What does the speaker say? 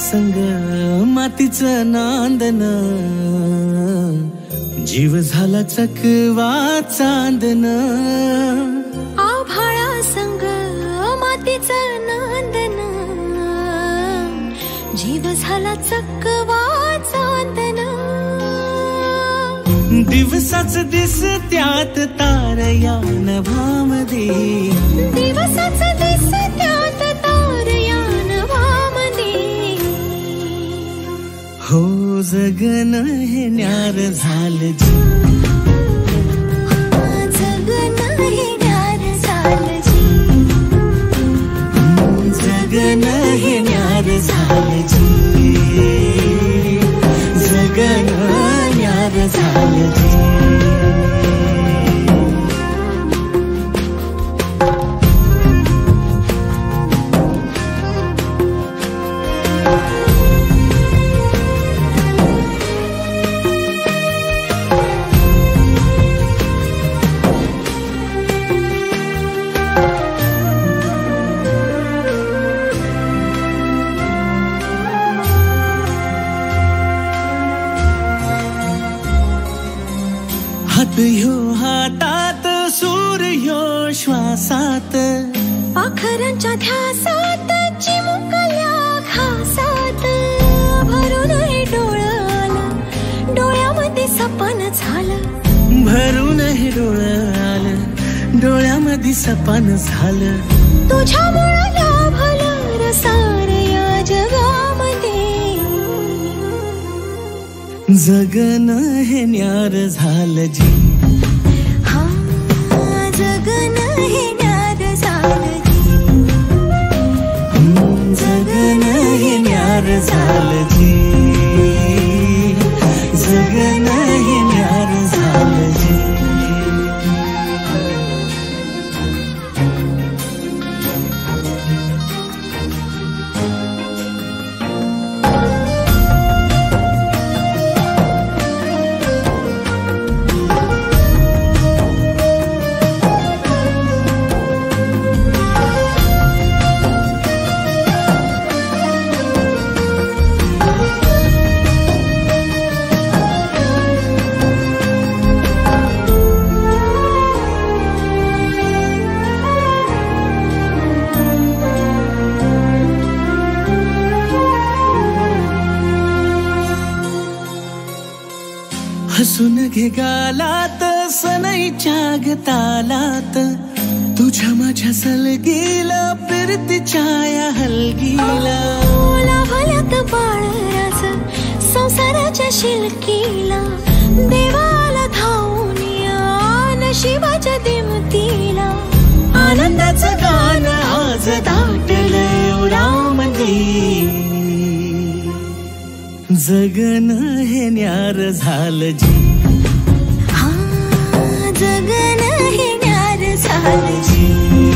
संग मातीचं नांदन, जीव झाला चकवा चांदन. आभाळा संग मातीचं नांदन, जीव झाला चकवा चांदन. दिवसाच दिसत्यात तारया नभामध्ये, दिवसाच दिसत्यात तारया नभामध्ये. हो जगन हे न्यार झालं जी, जगन हे न्यार झालं जी, जगन हे न्यार झालं जी, जगन न्यार झालं जी. हात ह्यो हातात, सूर ह्यो श्वासात, पाखरांच्या ध्यासात, चिमुकल्या घासात. भरून हे डोळं आलं, डोळ्यामध्ये सपन झालं. भरून हे डोळं आलं, डोळ्यामध्ये सपन झालं. तुझ्यामुळं लाभलं रसार या जगामध्ये. जगन हे न्यार झालं जी, हा जगन हे न्यार झालं जी, जगन हे न्यार झालं जी, जगन हे न्यार झालं जी. हसून घे गालात, सनईच्या गतालात, तुझ्या माझ्या सलगीला, फिरतीच्या या हलगीला. लाभल्यात बाळराज संसाराच्या शिलकीला. देवाला धावून या नशिबाच्या दिमतीला. आनंदाचं गाणं आज दाटलं उरामध्ये. जगन हे न्यार झालं जी, हा जगन हे न्यार झालं जी.